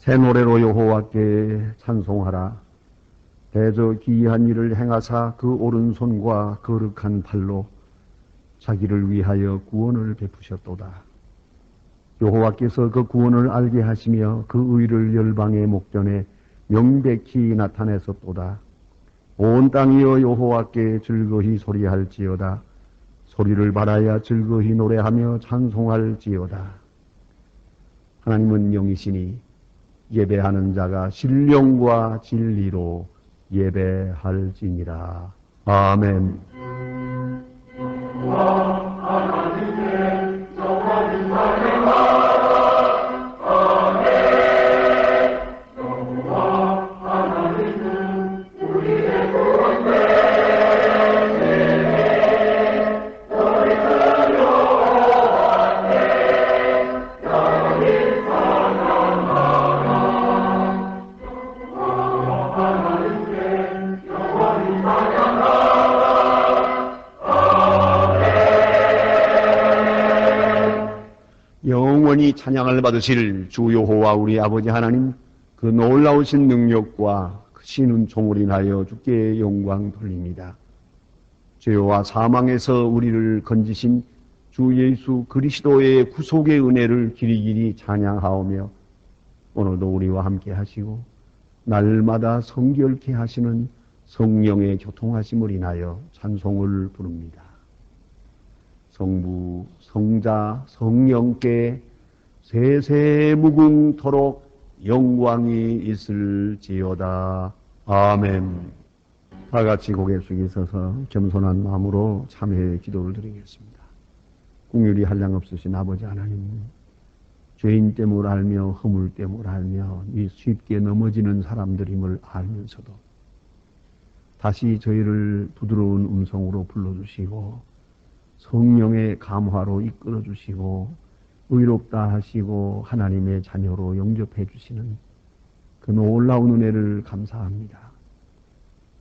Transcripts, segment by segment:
새 노래로 여호와께 찬송하라. 대저 기이한 일을 행하사 그 오른손과 거룩한 팔로 자기를 위하여 구원을 베푸셨도다. 여호와께서 그 구원을 알게 하시며 그 의를 열방의 목전에 명백히 나타내셨도다. 온 땅이여 여호와께 즐거이 소리할지어다. 소리를 발하여 즐거이 노래하며 찬송할지어다. 하나님은 영이시니 예배하는 자가 신령과 진리로 예배할지니라. 아멘. 영원히 찬양을 받으실 주 여호와 우리 아버지 하나님, 그 놀라우신 능력과 크신 은총을 인하여 주께 영광 돌립니다. 죄와 사망에서 우리를 건지신 주 예수 그리스도의 구속의 은혜를 길이길이 찬양하오며, 오늘도 우리와 함께 하시고 날마다 성결케 하시는 성령의 교통하심을 인하여 찬송을 부릅니다. 성부, 성자, 성령께 세세무궁토록 영광이 있을지어다. 아멘. 다 같이 고개 숙이 서서 겸손한 마음으로 참회의 기도를 드리겠습니다. 긍휼이 한량없으신 아버지 하나님, 죄인 때문을 알며 허물 때문을 알며 이 쉽게 넘어지는 사람들임을 알면서도 다시 저희를 부드러운 음성으로 불러주시고 성령의 감화로 이끌어 주시고 의롭다 하시고 하나님의 자녀로 영접해 주시는 그 놀라운 은혜를 감사합니다.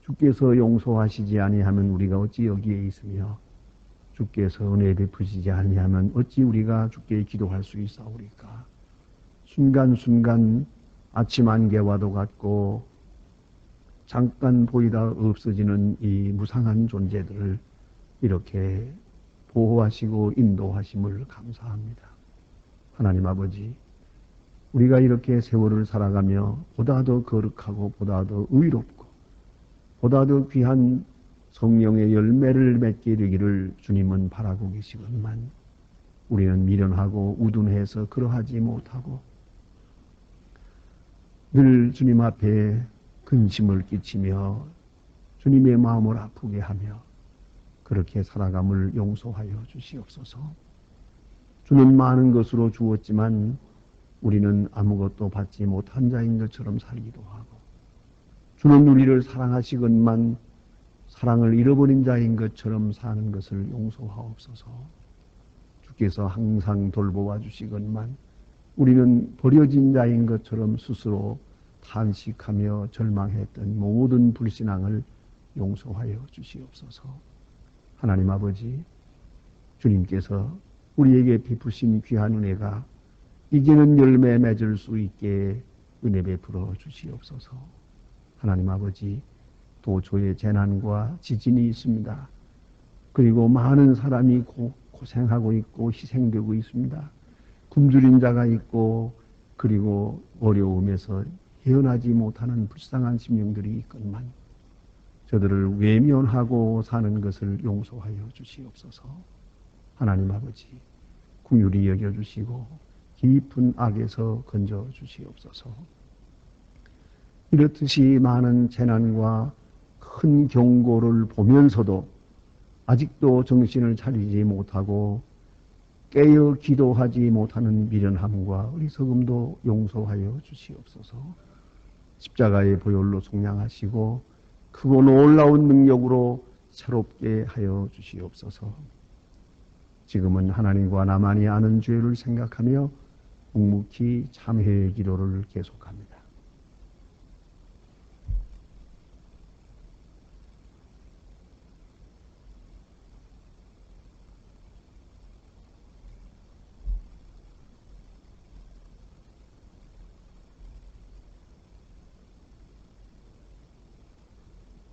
주께서 용서하시지 아니하면 우리가 어찌 여기에 있으며 주께서 은혜 베푸시지 아니하면 어찌 우리가 주께 기도할 수 있사오리까. 순간순간 아침 안개와도 같고 잠깐 보이다 없어지는 이 무상한 존재들을 이렇게 보호하시고 인도하심을 감사합니다. 하나님 아버지, 우리가 이렇게 세월을 살아가며 보다 더 거룩하고 보다 더 의롭고 보다 더 귀한 성령의 열매를 맺게 되기를 주님은 바라고 계시건만 우리는 미련하고 우둔해서 그러하지 못하고 늘 주님 앞에 근심을 끼치며 주님의 마음을 아프게 하며 그렇게 살아감을 용서하여 주시옵소서. 주는 많은 것으로 주었지만 우리는 아무것도 받지 못한 자인 것처럼 살기도 하고, 주는 우리를 사랑하시건만 사랑을 잃어버린 자인 것처럼 사는 것을 용서하옵소서. 주께서 항상 돌보아 주시건만 우리는 버려진 자인 것처럼 스스로 탄식하며 절망했던 모든 불신앙을 용서하여 주시옵소서. 하나님 아버지, 주님께서 우리에게 베푸신 귀한 은혜가 이제는 열매 맺을 수 있게 은혜 베풀어 주시옵소서. 하나님 아버지, 도처에 재난과 지진이 있습니다. 그리고 많은 사람이 고생하고 있고 희생되고 있습니다. 굶주린 자가 있고 그리고 어려움에서 헤어나지 못하는 불쌍한 심령들이 있건만 저들을 외면하고 사는 것을 용서하여 주시옵소서. 하나님 아버지, 긍휼히 여겨주시고 깊은 악에서 건져 주시옵소서. 이렇듯이 많은 재난과 큰 경고를 보면서도 아직도 정신을 차리지 못하고 깨어 기도하지 못하는 미련함과 어리석음도 용서하여 주시옵소서. 십자가의 보혈로 속량하시고 크고 놀라운 능력으로 새롭게 하여 주시옵소서. 지금은 하나님과 나만이 아는 죄를 생각하며 묵묵히 참회의 기도를 계속합니다.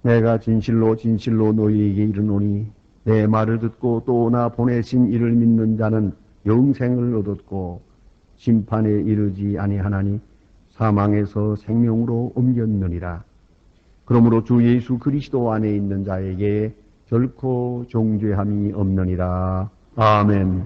내가 진실로 진실로 너희에게 이르노니 내 말을 듣고 또 나 보내신 이를 믿는 자는 영생을 얻었고 심판에 이르지 아니하나니 사망에서 생명으로 옮겼느니라. 그러므로 주 예수 그리스도 안에 있는 자에게 결코 정죄함이 없느니라. 아멘.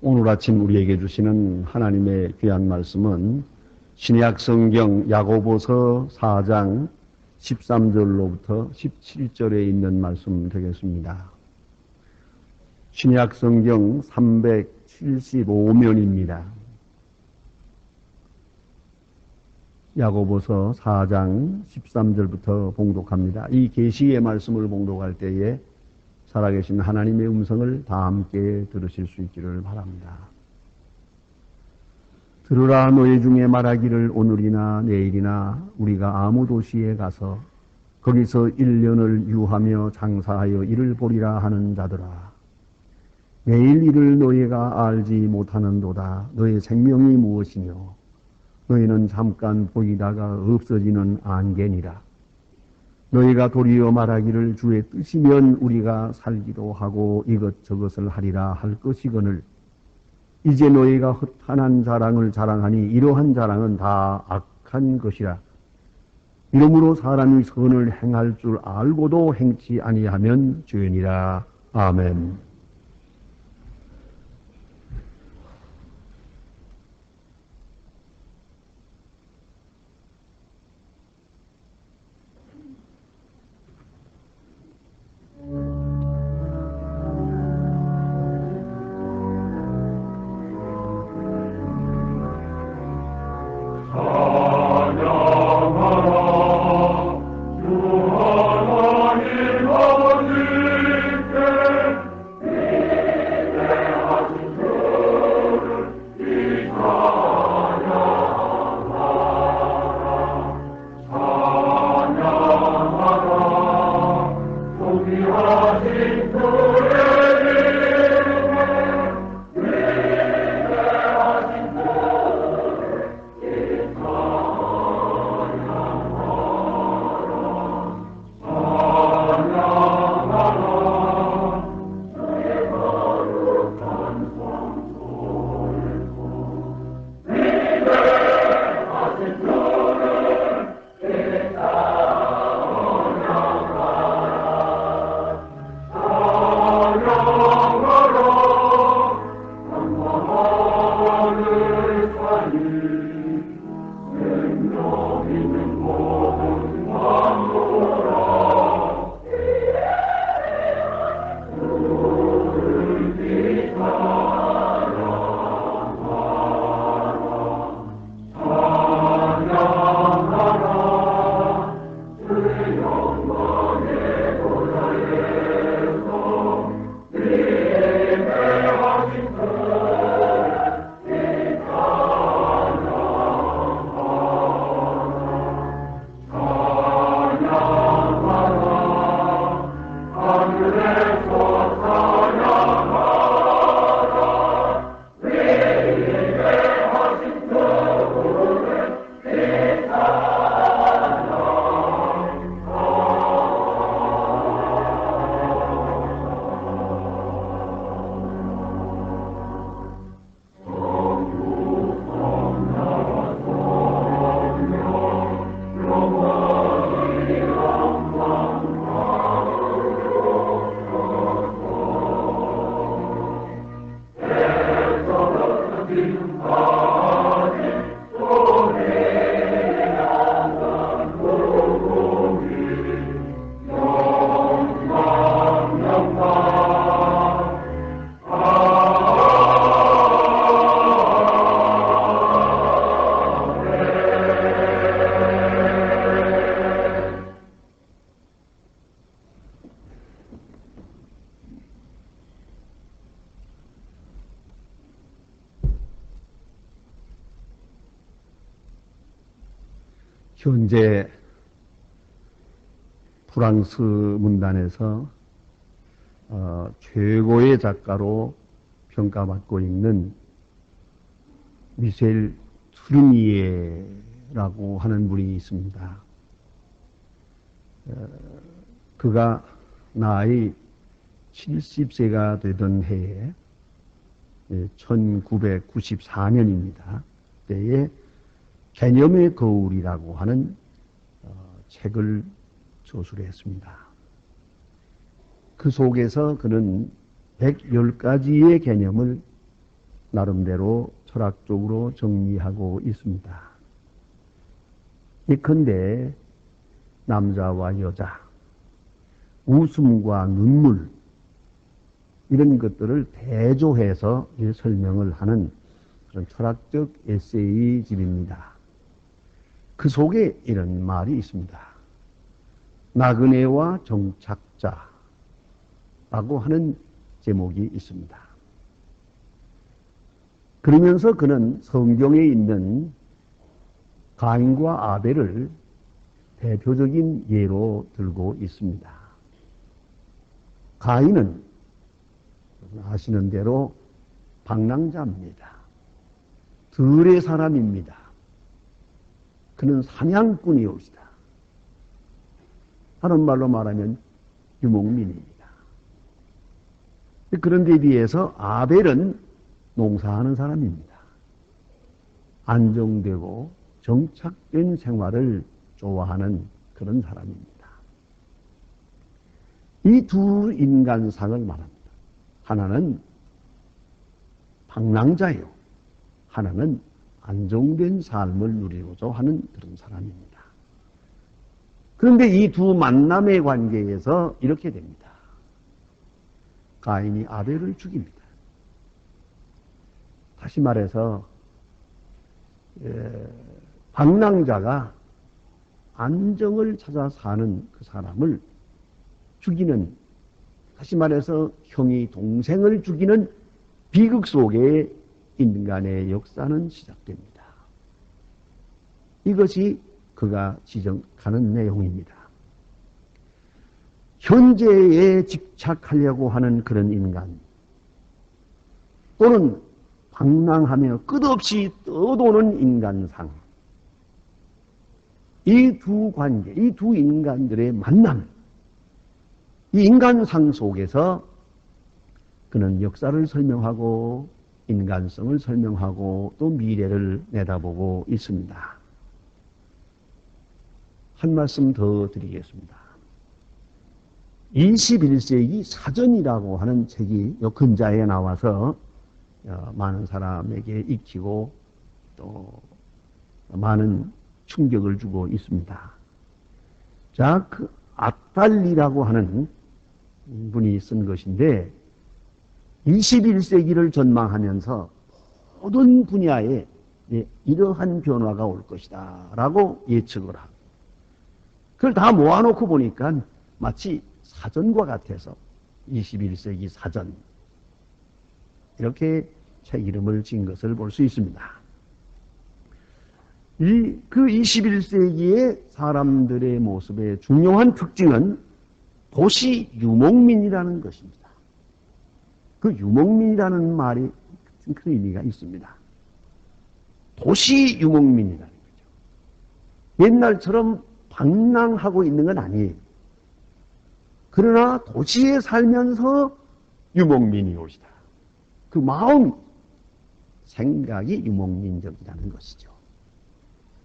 오늘 아침 우리에게 주시는 하나님의 귀한 말씀은 신약 성경 야고보서 4장 13절로부터 17절에 있는 말씀 되겠습니다. 신약 성경 375면입니다. 야고보서 4장 13절부터 봉독합니다. 이 계시의 말씀을 봉독할 때에 살아계신 하나님의 음성을 다 함께 들으실 수 있기를 바랍니다. 들으라 너희 중에 말하기를 오늘이나 내일이나 우리가 아무 도시에 가서 거기서 1년을 유하며 장사하여 이를 보리라 하는 자들아. 내일 일을 너희가 알지 못하는도다. 너희 생명이 무엇이뇨? 너희는 잠깐 보이다가 없어지는 안개니라. 너희가 도리어 말하기를 주의 뜻이면 우리가 살기도 하고 이것저것을 하리라 할 것이거늘 이제 너희가 허탄한 자랑을 자랑하니 이러한 자랑은 다 악한 것이라. 이러므로 사람이 선을 행할 줄 알고도 행치 아니하면 죄니라. 아멘. 현재 프랑스 문단에서 최고의 작가로 평가받고 있는 미셸 투르니에라고 하는 분이 있습니다. 그가 나이 70세가 되던 해에 1994년입니다. 때에 개념의 거울이라고 하는 책을 저술했습니다. 그 속에서 그는 110가지의 개념을 나름대로 철학적으로 정리하고 있습니다. 예컨대 남자와 여자, 웃음과 눈물 이런 것들을 대조해서 설명을 하는 그런 철학적 에세이집입니다. 그 속에 이런 말이 있습니다. 나그네와 정착자라고 하는 제목이 있습니다. 그러면서 그는 성경에 있는 가인과 아벨을 대표적인 예로 들고 있습니다. 가인은 아시는 대로 방랑자입니다. 들의 사람입니다. 그는 사냥꾼이옵시다. 하는 말로 말하면 유목민입니다. 그런데 비해서 아벨은 농사하는 사람입니다. 안정되고 정착된 생활을 좋아하는 그런 사람입니다. 이 두 인간상을 말합니다. 하나는 방랑자요. 하나는 안정된 삶을 누리고자 하는 그런 사람입니다. 그런데 이 두 만남의 관계에서 이렇게 됩니다. 가인이 아벨을 죽입니다. 다시 말해서 방랑자가 안정을 찾아 사는 그 사람을 죽이는, 다시 말해서 형이 동생을 죽이는 비극 속에 인간의 역사는 시작됩니다. 이것이 그가 지적하는 내용입니다. 현재에 집착하려고 하는 그런 인간, 또는 방랑하며 끝없이 떠도는 인간상, 이 두 관계, 이 두 인간들의 만남, 이 인간상 속에서 그는 역사를 설명하고 인간성을 설명하고 또 미래를 내다보고 있습니다. 한 말씀 더 드리겠습니다. 21세기 사전이라고 하는 책이 요 근자에 나와서 많은 사람에게 익히고 또 많은 충격을 주고 있습니다. 자, 그 아탈리라고 하는 분이 쓴 것인데 21세기를 전망하면서 모든 분야에 이러한 변화가 올 것이다 라고 예측을 하고, 그걸 다 모아놓고 보니까 마치 사전과 같아서 21세기 사전, 이렇게 책 이름을 지은 것을 볼 수 있습니다. 그 21세기의 사람들의 모습의 중요한 특징은 도시 유목민이라는 것입니다. 그 유목민이라는 말이 큰 의미가 있습니다. 도시 유목민이라는 거죠. 옛날처럼 방랑하고 있는 건 아니에요. 그러나 도시에 살면서 유목민이 오시다. 그 마음, 생각이 유목민적이라는 것이죠.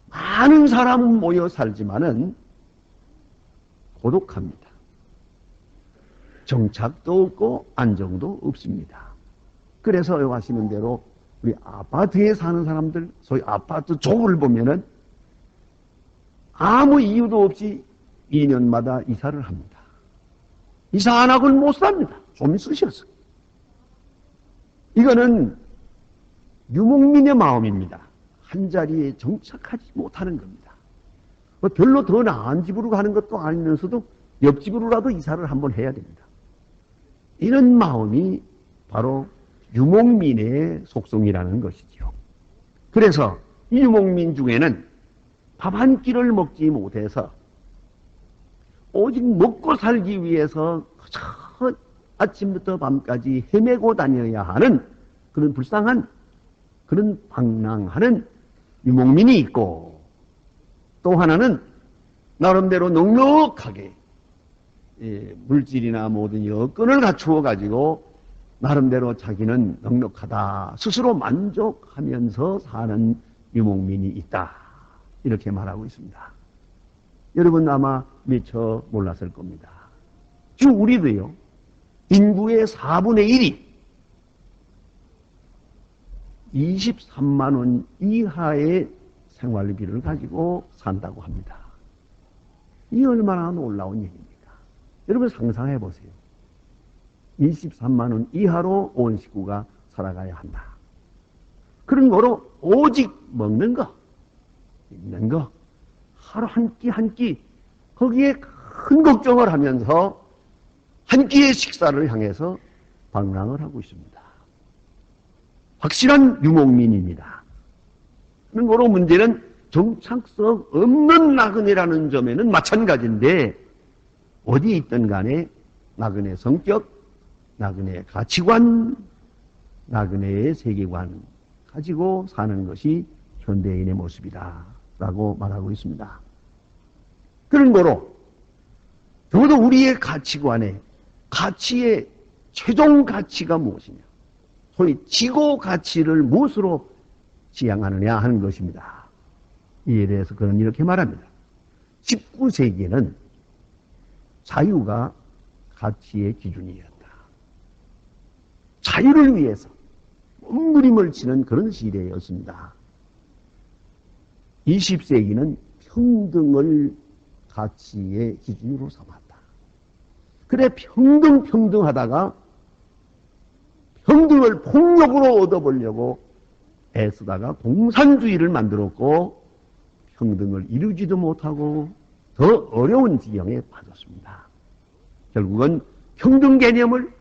많은 사람은 모여 살지만은 고독합니다. 정착도 없고 안정도 없습니다. 그래서 여기 하시는 대로 우리 아파트에 사는 사람들, 소위 아파트 족을 보면은 아무 이유도 없이 2년마다 이사를 합니다. 이사 안 하고는 못 삽니다. 좀 쓰셔서. 이거는 유목민의 마음입니다. 한 자리에 정착하지 못하는 겁니다. 별로 더 나은 집으로 가는 것도 아니면서도 옆집으로라도 이사를 한번 해야 됩니다. 이런 마음이 바로 유목민의 속성이라는 것이죠. 그래서 이 유목민 중에는 밥 한 끼를 먹지 못해서 오직 먹고 살기 위해서 아침부터 밤까지 헤매고 다녀야 하는 그런 불쌍한, 그런 방랑하는 유목민이 있고, 또 하나는 나름대로 넉넉하게 물질이나 모든 여건을 갖추어 가지고 나름대로 자기는 넉넉하다 스스로 만족하면서 사는 유목민이 있다 이렇게 말하고 있습니다. 여러분 아마 미처 몰랐을 겁니다. 지금 우리도요 인구의 4분의 1이 23만 원 이하의 생활비를 가지고 산다고 합니다. 이 얼마나 놀라운 일입니까? 여러분 상상해 보세요. 23만 원 이하로 온 식구가 살아가야 한다. 그런 거로 오직 먹는 거, 입는 거, 하루 한 끼 한 끼 거기에 큰 걱정을 하면서 한 끼의 식사를 향해서 방랑을 하고 있습니다. 확실한 유목민입니다. 그런 거로 문제는 정착성 없는 나그네라는 점에는 마찬가지인데 어디에 있든 간에 나그네 성격, 나그네의 가치관, 나그네의 세계관 가지고 사는 것이 현대인의 모습이다 라고 말하고 있습니다. 그런 거로 적어도 우리의 가치관에 가치의 최종 가치가 무엇이냐 소위 지고 가치를 무엇으로 지향하느냐 하는 것입니다. 이에 대해서 그는 이렇게 말합니다. 19세기에는 자유가 가치의 기준이었다. 자유를 위해서 몸부림을 치는 그런 시대였습니다. 20세기는 평등을 가치의 기준으로 삼았다. 그래 평등하다가 평등을 폭력으로 얻어보려고 애쓰다가 공산주의를 만들었고 평등을 이루지도 못하고 더 어려운 지경에 빠졌습니다. 결국은 평등 개념을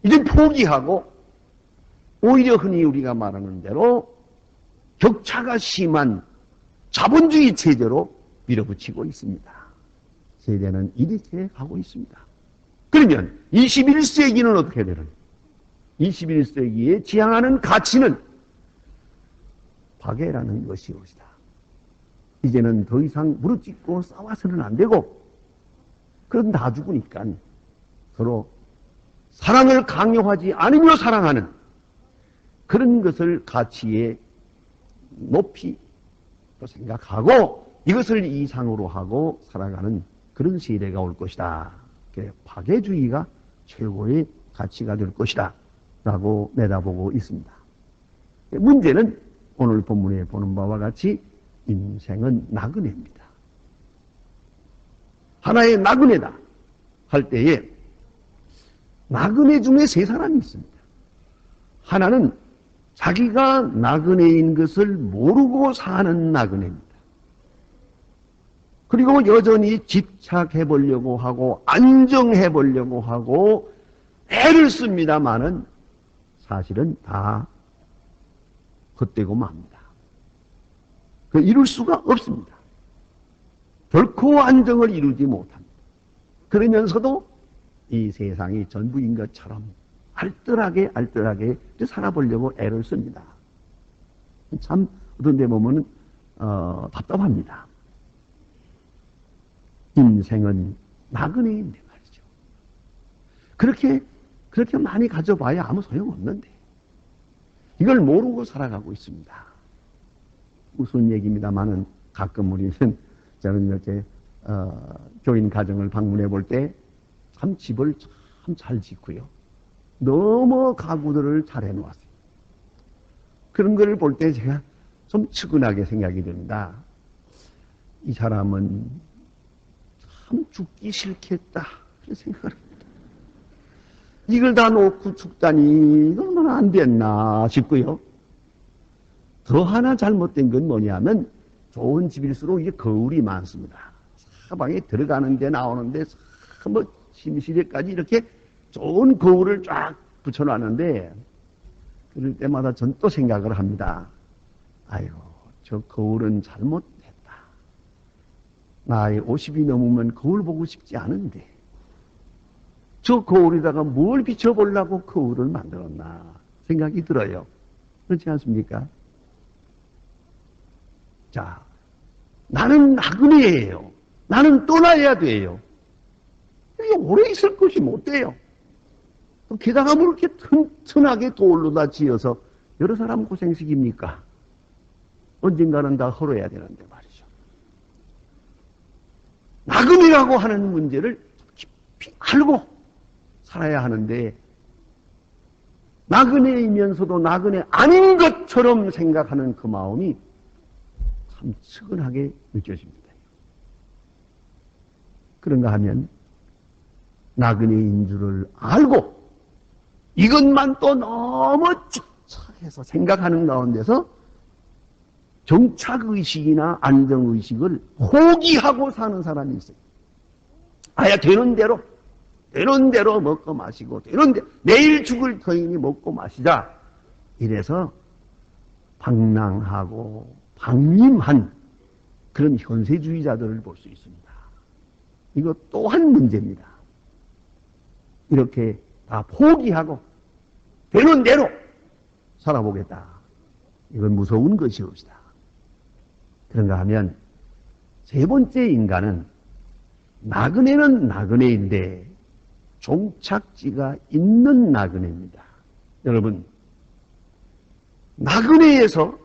이제 포기하고 오히려 흔히 우리가 말하는 대로 격차가 심한 자본주의 체제로 밀어붙이고 있습니다. 세대는 이렇게 가고 있습니다. 그러면 21세기는 어떻게 되는? 21세기에 지향하는 가치는 박애라는 것이옵시다. 이제는 더 이상 무릎 꿇고 싸워서는 안 되고 그럼 다 죽으니까 서로 사랑을 강요하지 않으며 사랑하는 그런 것을 가치에 높이 또 생각하고 이것을 이상으로 하고 살아가는 그런 시대가 올 것이다. 박애주의가 최고의 가치가 될 것이다 라고 내다보고 있습니다. 문제는 오늘 본문에 보는 바와 같이 인생은 나그네입니다. 하나의 나그네다 할 때에 나그네 중에 세 사람이 있습니다. 하나는 자기가 나그네인 것을 모르고 사는 나그네입니다. 그리고 여전히 집착해 보려고 하고 안정해 보려고 하고 애를 씁니다마는 사실은 다 헛되고 맙니다. 그 이룰 수가 없습니다. 결코 안정을 이루지 못합니다. 그러면서도 이 세상이 전부인 것처럼 알뜰하게 살아보려고 애를 씁니다. 참 어떤 데 보면 답답합니다. 인생은 나그네인데 말이죠. 그렇게 많이 가져봐야 아무 소용없는데 이걸 모르고 살아가고 있습니다. 무슨 얘기입니다만은 가끔 우리는 저는 이렇게 교인 가정을 방문해 볼 때 참 집을 참 잘 짓고요. 너무 가구들을 잘 해놓았어요. 그런 걸 볼 때 제가 좀 측은하게 생각이 듭니다. 이 사람은 참 죽기 싫겠다 그런 생각을 합니다. 이걸 다 놓고 죽다니 얼마나 안 됐나 싶고요. 더 하나 잘못된 건 뭐냐면 좋은 집일수록 이게 거울이 많습니다. 사방에 들어가는데 나오는데 뭐 침실에까지 이렇게 좋은 거울을 쫙 붙여놨는데 그럴 때마다 전 또 생각을 합니다. 아이고 저 거울은 잘못했다. 나이 50이 넘으면 거울 보고 싶지 않은데 저 거울에다가 뭘 비춰보려고 거울을 만들었나 생각이 들어요. 그렇지 않습니까? 자, 나는 나그네예요. 나는 떠나야 돼요. 이게 오래 있을 것이 못 돼요. 게다가 뭐 이렇게 튼튼하게 돌로 다 지어서 여러 사람 고생시킵니까? 언젠가는 다 헐어야 되는데 말이죠. 나그네라고 하는 문제를 깊이 알고 살아야 하는데, 나그네이면서도 나그네 아닌 것처럼 생각하는 그 마음이 참 측은하게 느껴집니다. 그런가 하면 나그네인 줄을 알고 이것만 또 너무 집착해서 생각하는 가운데서 정착의식이나 안정의식을 포기하고 사는 사람이 있어요. 아야 되는 대로 먹고 마시고, 되는 대로 내일 죽을 터이니 먹고 마시자. 이래서 방랑하고 방임한 그런 현세주의자들을 볼 수 있습니다. 이것 또한 문제입니다. 이렇게 다 포기하고 되는 대로 살아보겠다. 이건 무서운 것이옵시다. 그런가 하면 세 번째 인간은 나그네는 나그네인데 종착지가 있는 나그네입니다. 여러분, 나그네에서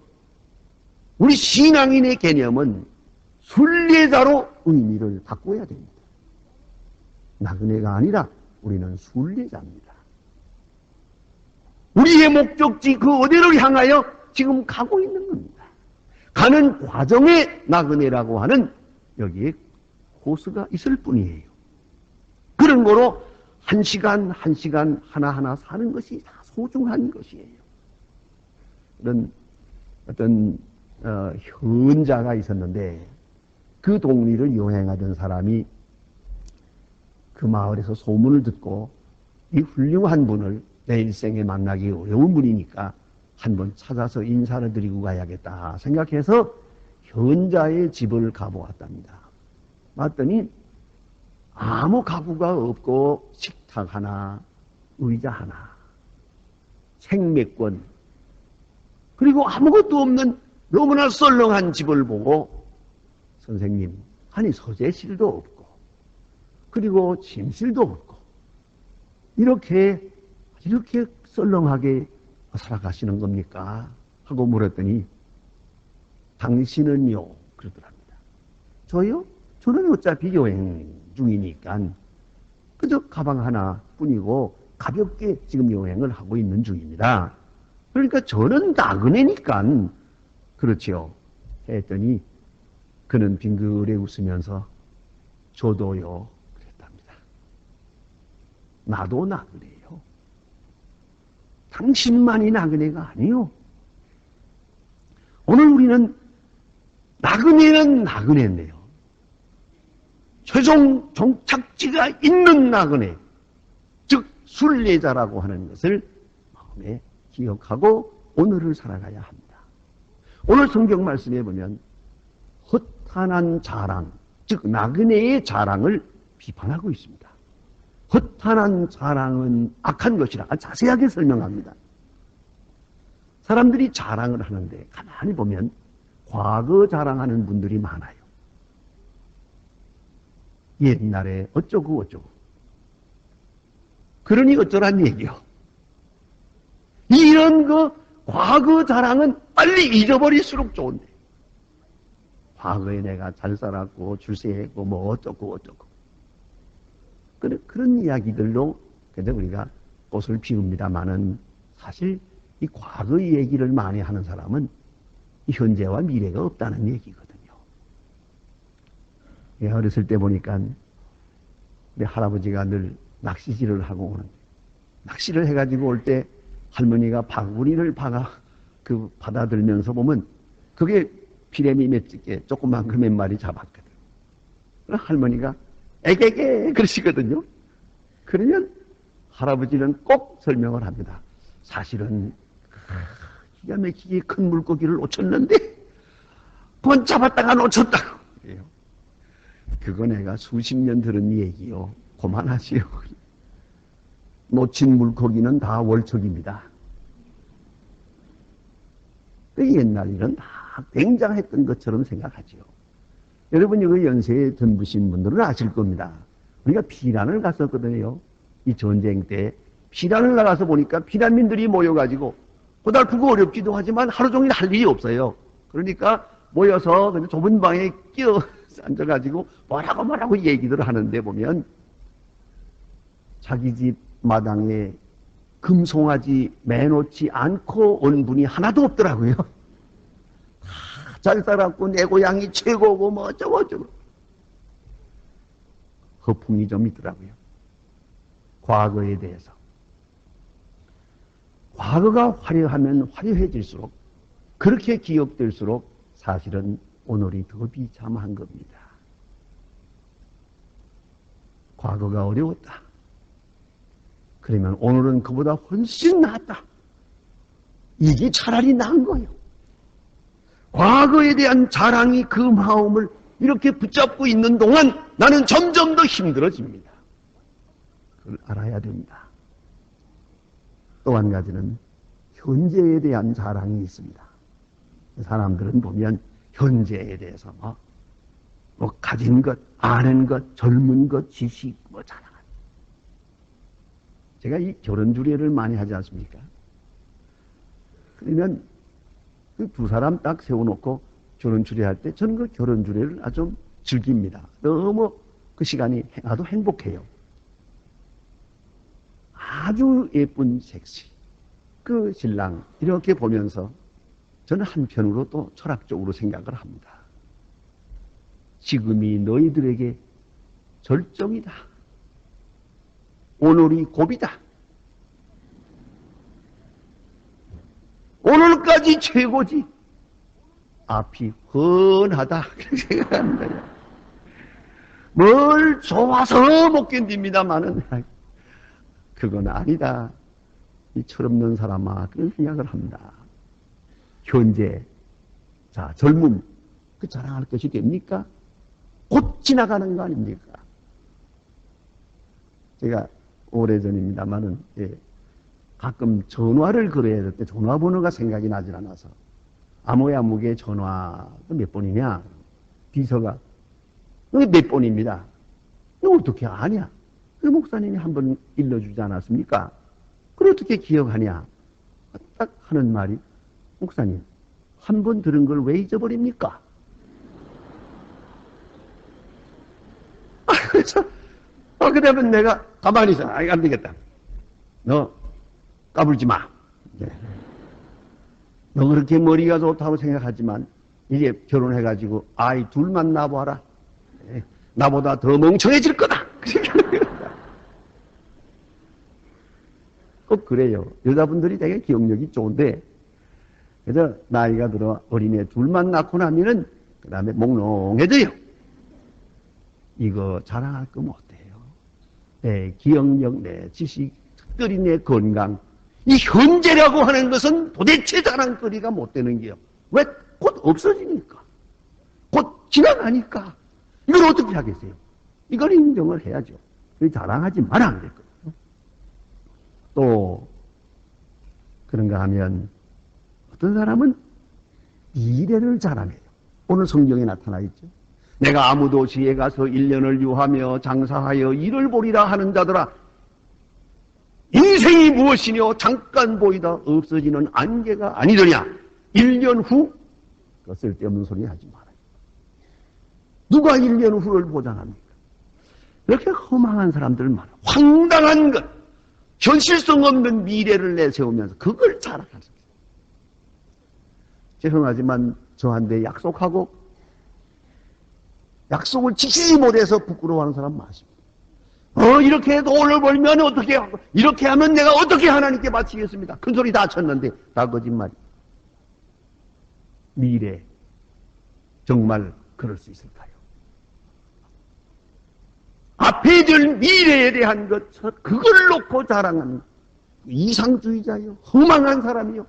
우리 신앙인의 개념은 순례자로 의미를 바꿔야 됩니다. 나그네가 아니라 우리는 순례자입니다. 우리의 목적지 그 어디를 향하여 지금 가고 있는 겁니다. 가는 과정에 나그네라고 하는 여기에 코스가 있을 뿐이에요. 그런 거로 한 시간 한 시간 하나하나 사는 것이 다 소중한 것이에요. 그런 어떤 현자가 있었는데 그 동리를 여행하던 사람이 그 마을에서 소문을 듣고 이 훌륭한 분을 내 일생에 만나기 어려운 분이니까 한번 찾아서 인사를 드리고 가야겠다 생각해서 현자의 집을 가보았답니다. 봤더니 아무 가구가 없고 식탁 하나, 의자 하나, 책 몇 권, 그리고 아무것도 없는 너무나 썰렁한 집을 보고 선생님, 아니 서재실도 없고 그리고 침실도 없고 이렇게 썰렁하게 살아가시는 겁니까? 하고 물었더니 당신은요? 그러더랍니다. 저요? 저는 어차피 여행 중이니까 그저 가방 하나 뿐이고 가볍게 지금 여행을 하고 있는 중입니다. 그러니까 저는 나그네니까 그렇지요. 했더니 그는 빙그레 웃으면서 저도요. 그랬답니다. 나도 나그네요. 당신만이 나그네가 아니요. 오늘 우리는 나그네는 나그네인데요. 최종 종착지가 있는 나그네, 즉 순례자라고 하는 것을 마음에 기억하고 오늘을 살아가야 합니다. 오늘 성경 말씀에 보면 허탄한 자랑, 즉 나그네의 자랑을 비판하고 있습니다. 허탄한 자랑은 악한 것이라 자세하게 설명합니다. 사람들이 자랑을 하는데 가만히 보면 과거 자랑하는 분들이 많아요. 옛날에 어쩌고 그러니 어쩌란 얘기요. 이런 과거 자랑은 빨리 잊어버릴수록 좋은데 과거에 내가 잘 살았고 출세했고 뭐 어쩌고 그런 이야기들로 그래서 우리가 꽃을 피웁니다마는 사실 이 과거의 얘기를 많이 하는 사람은 이 현재와 미래가 없다는 얘기거든요. 어렸을 때 보니까 우리 할아버지가 늘 낚시질을 하고 오는데 낚시를 해가지고 올 때 할머니가 바구니를 받아들면서 보면 그게 피레미 몇 개 조그만 그 몇 마리 잡았거든. 할머니가 에게게 그러시거든요. 그러면 할아버지는 꼭 설명을 합니다. 사실은 기가 막히게 큰 물고기를 놓쳤는데 그건 잡았다가 놓쳤다고. 그거 내가 수십 년 들은 얘기요. 그만하시오. 놓친 물고기는 다 월척입니다. 그 옛날 일은 다 굉장했던 것처럼 생각하지요. 여러분, 이거 연세에 젊으신 분들은 아실 겁니다. 우리가 피란을 갔었거든요. 이 전쟁 때. 피란을 나가서 보니까 피난민들이 모여가지고 고달프고 어렵기도 하지만 하루 종일 할 일이 없어요. 그러니까 모여서 그냥 좁은 방에 끼어 앉아가지고 뭐라고 얘기들 하는데 보면 자기 집 마당에 금송아지 매놓지 않고 온 분이 하나도 없더라고요. 다 잘 살았고 내 고향이 최고고 뭐 어쩌고 허풍이 좀 있더라고요. 과거에 대해서. 과거가 화려하면 화려해질수록 그렇게 기억될수록 사실은 오늘이 더 비참한 겁니다. 과거가 어려웠다. 그러면 오늘은 그보다 훨씬 낫다. 이게 차라리 나은 거예요. 과거에 대한 자랑이 그 마음을 이렇게 붙잡고 있는 동안 나는 점점 더 힘들어집니다. 그걸 알아야 됩니다. 또 한 가지는 현재에 대한 자랑이 있습니다. 사람들은 보면 현재에 대해서 뭐 가진 것, 아는 것, 젊은 것, 지식 뭐 자랑합니다. 제가 이 결혼 주례를 많이 하지 않습니까? 그러면 그 두 사람 딱 세워놓고 결혼 주례할 때 저는 그 결혼 주례를 아주 즐깁니다. 너무 그 시간이 아주 행복해요. 아주 예쁜 섹시 그 신랑 이렇게 보면서 저는 한편으로 또 철학적으로 생각을 합니다. 지금이 너희들에게 절정이다. 오늘이 고비다. 오늘까지 최고지. 앞이 훤하다. 그렇게 생각합니다. 뭘 좋아서 못 견딥니다마는 그건 아니다. 이 철없는 사람아 그런 생각을 합니다. 현재 자 젊음 그 자랑할 것이 됩니까? 곧 지나가는 거 아닙니까? 제가 오래전입니다마는 가끔 전화를 걸어야 될 때 전화번호가 생각이 나질 않아서 아무개 전화 몇 번이냐? 비서가 몇 번입니다. 너 어떻게 아냐? 그 목사님이 한번 일러주지 않았습니까? 그걸 어떻게 기억하냐? 딱 하는 말이 목사님 한 번 들은 걸 왜 잊어버립니까? 그래서 그러면 내가 가만히 있어. 안 되겠다. 너 까불지 마. 너 그렇게 머리가 좋다고 생각하지만 이제 결혼해가지고 아이 둘만 낳아봐라. 나보다 더 멍청해질 거다. 꼭 그래요. 여자분들이 되게 기억력이 좋은데 그래서 나이가 들어 어린애 둘만 낳고 나면은 그 다음에 몽롱해져요. 이거 자랑할 거면 어때요? 내 기억력, 내 지식, 특별히 내 건강. 이 현재라고 하는 것은 도대체 자랑거리가 못 되는 게요. 왜? 곧 없어지니까. 곧 지나가니까. 이걸 어떻게 하겠어요? 이걸 인정을 해야죠. 자랑하지 말아 안 될 거예요. 또 그런가 하면 어떤 사람은 미래를 자랑해요. 오늘 성경에 나타나 있죠. 내가 아무 도시에 가서 1년을 유하며 장사하여 일을 보리라 하는 자들아 인생이 무엇이뇨 잠깐 보이다 없어지는 안개가 아니더냐. 1년 후 쓸데없는 소리 하지 말아요. 누가 1년 후를 보장합니까? 이렇게 허망한 사람들 많아. 황당한 것, 현실성 없는 미래를 내세우면서 그걸 자랑할 수 있어요. 죄송하지만 저한테 약속하고 약속을 지키지 못해서 부끄러워하는 사람 많습니다. 이렇게 해도 돈을 벌면 어떻게 하고, 이렇게 하면 내가 어떻게 하나님께 바치겠습니다. 큰 소리 다 쳤는데, 다 거짓말이에요. 미래, 정말 그럴 수 있을까요? 앞에 될 미래에 대한 것, 그걸 놓고 자랑하는 이상주의자요. 허망한 사람이요.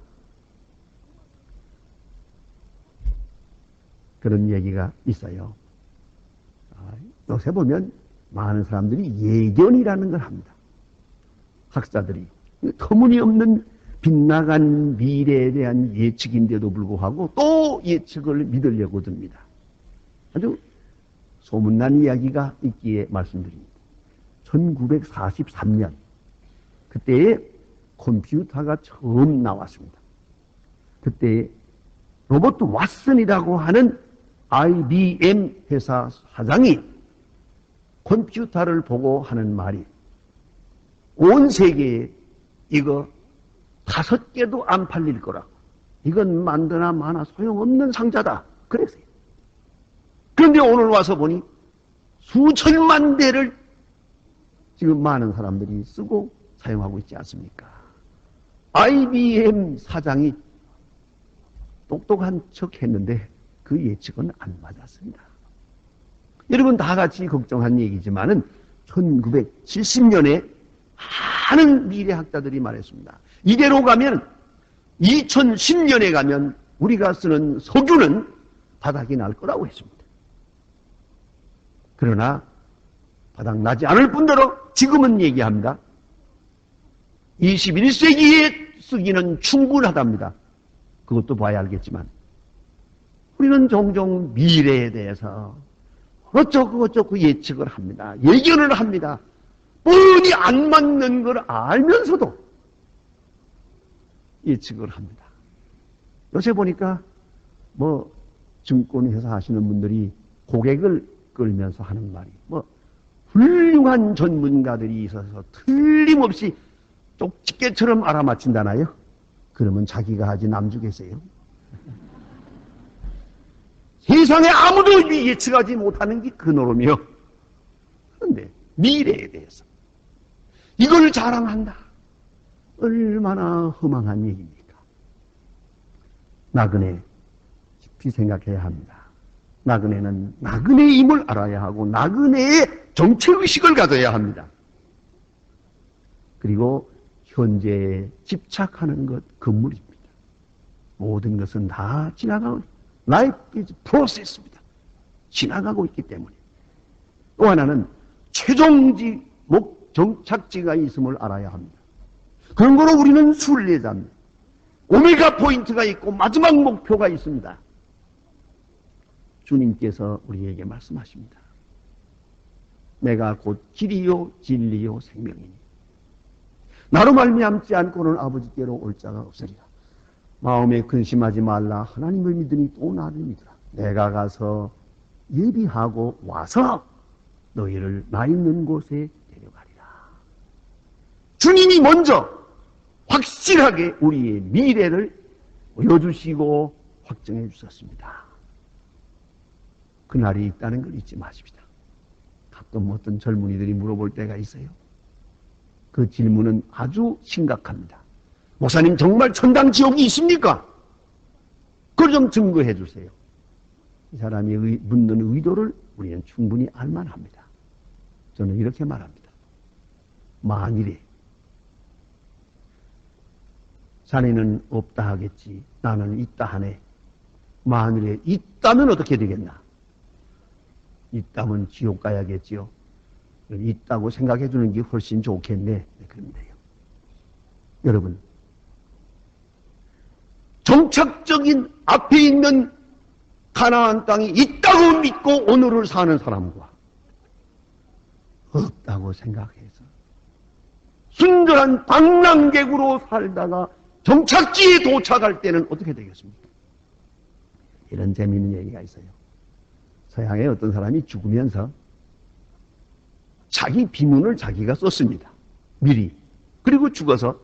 그런 얘기가 있어요. 요새 보면 많은 사람들이 예견이라는 걸 합니다. 학자들이 터무니없는 빗나간 미래에 대한 예측인데도 불구하고 또 예측을 믿으려고 듭니다. 아주 소문난 이야기가 있기에 말씀드립니다. 1943년 그때에 컴퓨터가 처음 나왔습니다. 그때 로버트 왓슨이라고 하는 IBM 회사 사장이 컴퓨터를 보고 하는 말이 온 세계에 이거 5개도 안 팔릴 거라고. 이건 만드나 마나 소용없는 상자다. 그랬어요. 그런데 오늘 와서 보니 수천만 대를 지금 많은 사람들이 쓰고 사용하고 있지 않습니까? IBM 사장이 똑똑한 척 했는데 그 예측은 안 맞았습니다. 여러분 다 같이 걱정한 얘기지만은 1970년에 많은 미래학자들이 말했습니다. 이대로 가면 2010년에 가면 우리가 쓰는 석유는 바닥이 날 거라고 했습니다. 그러나 바닥 나지 않을 뿐더러 지금은 얘기합니다. 21세기에 쓰기는 충분하답니다. 그것도 봐야 알겠지만 우리는 종종 미래에 대해서 어쩌고 예측을 합니다. 예견을 합니다. 뻔히 안 맞는 걸 알면서도 예측을 합니다. 요새 보니까 증권회사 하시는 분들이 고객을 끌면서 하는 말이 훌륭한 전문가들이 있어서 틀림없이 쪽집게처럼 알아맞힌다나요? 그러면 자기가 하지 남주겠어요? 세상에 아무도 예측하지 못하는 게 그 노름이요. 그런데 미래에 대해서 이걸 자랑한다. 얼마나 허망한 얘기입니까? 나그네 깊이 생각해야 합니다. 나그네는 나그네의 힘을 알아야 하고 나그네의 정체의식을 가져야 합니다. 그리고 현재에 집착하는 것 건물입니다. 모든 것은 다 지나가고 Life is process입니다. 지나가고 있기 때문에. 또 하나는 최종지 정착지가 있음을 알아야 합니다. 그런 거로 우리는 순례자입니다. 오메가 포인트가 있고 마지막 목표가 있습니다. 주님께서 우리에게 말씀하십니다. 내가 곧 길이요 진리요 생명이니 나로 말미암지 않고는 아버지께로 올 자가 없으리라. 마음에 근심하지 말라. 하나님을 믿으니 또 나를 믿으라. 내가 가서 예비하고 와서 너희를 나 있는 곳에 데려가리라. 주님이 먼저 확실하게 우리의 미래를 보여주시고 확정해 주셨습니다. 그날이 있다는 걸 잊지 마십시다. 가끔 어떤 젊은이들이 물어볼 때가 있어요. 그 질문은 아주 심각합니다. 목사님 정말 천당 지옥이 있습니까? 그걸 좀 증거해 주세요. 이 사람이 묻는 의도를 우리는 충분히 알만합니다. 저는 이렇게 말합니다. 만일에 자네는 없다 하겠지. 나는 있다 하네. 만일에 있다면 어떻게 되겠나? 있다면 지옥 가야겠지요. 있다고 생각해 주는 게 훨씬 좋겠네. 그러면 돼요. 여러분, 정착적인 앞에 있는 가나안 땅이 있다고 믿고 오늘을 사는 사람과 없다고 생각해서 순전한 방랑객으로 살다가 정착지에 도착할 때는 어떻게 되겠습니까? 이런 재미있는 얘기가 있어요. 서양의 어떤 사람이 죽으면서 자기 비문을 자기가 썼습니다. 미리. 그리고 죽어서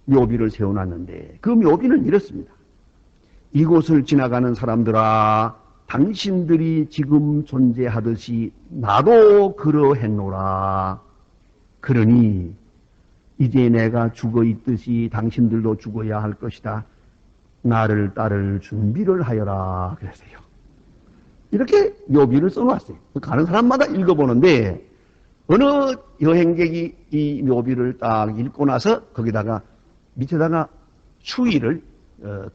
묘비를 세워놨는데 그 묘비는 이렇습니다. 이곳을 지나가는 사람들아, 당신들이 지금 존재하듯이 나도 그러했노라. 그러니 이제 내가 죽어 있듯이 당신들도 죽어야 할 것이다. 나를 따를 준비를 하여라. 그랬어요. 이렇게 묘비를 써놨어요. 가는 사람마다 읽어보는데 어느 여행객이 이 묘비를 딱 읽고 나서 거기다가 밑에다가 추위를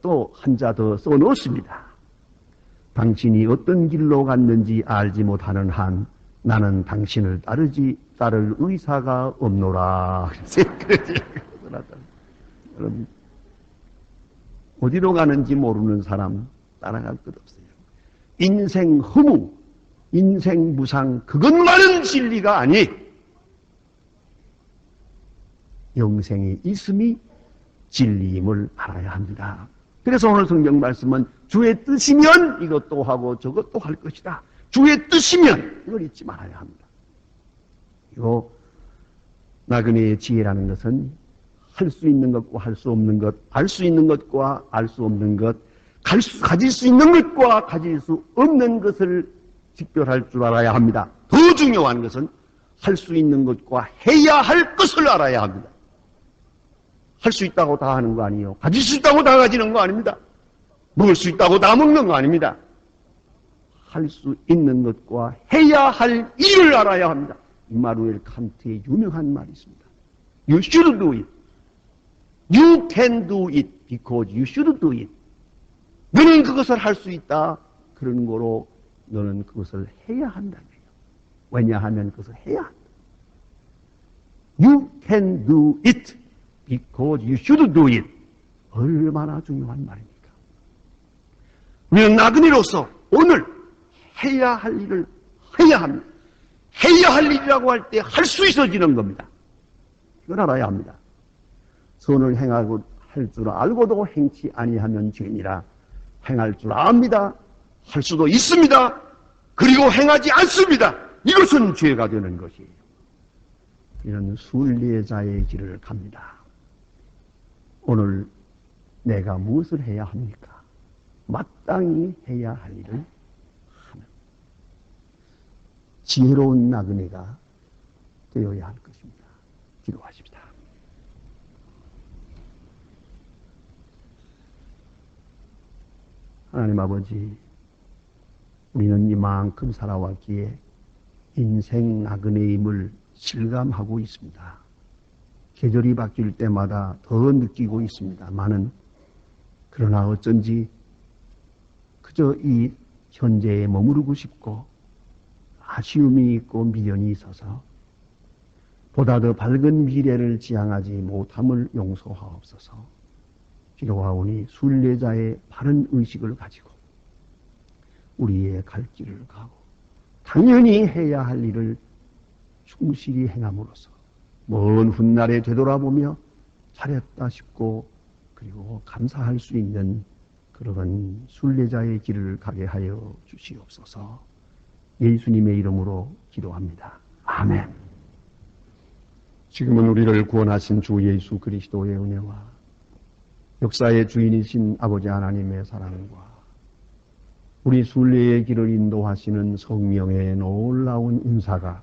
또 한자 더 써놓습니다. 당신이 어떤 길로 갔는지 알지 못하는 한 나는 당신을 따를 의사가 없노라. 여러분, 어디로 가는지 모르는 사람 따라갈 것 없어요. 인생 허무, 인생 무상 그것만은 진리가 아니 영생이 있음이 진리임을 알아야 합니다. 그래서 오늘 성경 말씀은 주의 뜻이면 이것도 하고 저것도 할 것이다. 주의 뜻이면 이걸 잊지 말아야 합니다. 그리고 나그네의 지혜라는 것은 할 수 있는 것과 할 수 없는 것, 알 수 있는 것과 알 수 없는 것, 가질 수 있는 것과 가질 수 없는 것을 직별할 줄 알아야 합니다. 더 중요한 것은 할 수 있는 것과 해야 할 것을 알아야 합니다. 할 수 있다고 다 하는 거 아니에요. 가질 수 있다고 다 가지는 거 아닙니다. 먹을 수 있다고 다 먹는 거 아닙니다. 할 수 있는 것과 해야 할 일을 알아야 합니다. 이마누엘 칸트의 유명한 말이 있습니다. You should do it. You can do it because you should do it. 너는 그것을 할 수 있다. 그런 거로 너는 그것을 해야 한다는 거예요. 왜냐하면 그것을 해야 한다. You can do it because you should do it. 얼마나 중요한 말입니까? 우리는 나그네로서 오늘 해야 할 일을 해야 합니다. 해야 할 일이라고 할 때 할 수 있어지는 겁니다. 이걸 알아야 합니다. 선을 행하고 할 줄 알고도 행치 아니하면 죄니라. 행할 줄 압니다. 할 수도 있습니다. 그리고 행하지 않습니다. 이것은 죄가 되는 것이에요. 이런 순례자의 길을 갑니다. 오늘 내가 무엇을 해야 합니까? 마땅히 해야 할 일을 하는 지혜로운 나그네가 되어야 할 것입니다. 기도하십시다. 하나님 아버지, 우리는 이만큼 살아왔기에 인생 나그네임을 실감하고 있습니다. 계절이 바뀔 때마다 더 느끼고 있습니다만은 그러나 어쩐지 그저 이 현재에 머무르고 싶고 아쉬움이 있고 미련이 있어서 보다 더 밝은 미래를 지향하지 못함을 용서하옵소서. 기도하오니 순례자의 바른 의식을 가지고 우리의 갈 길을 가고 당연히 해야 할 일을 충실히 행함으로써 먼 훗날에 되돌아보며 잘했다 싶고 그리고 감사할 수 있는 그런 순례자의 길을 가게 하여 주시옵소서. 예수님의 이름으로 기도합니다. 아멘. 지금은 우리를 구원하신 주 예수 그리스도의 은혜와 역사의 주인이신 아버지 하나님의 사랑과 우리 순례의 길을 인도하시는 성령의 놀라운 은사가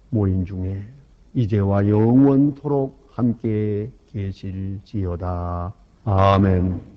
모인 중에 이제와 영원토록 함께 계실지어다. 아멘.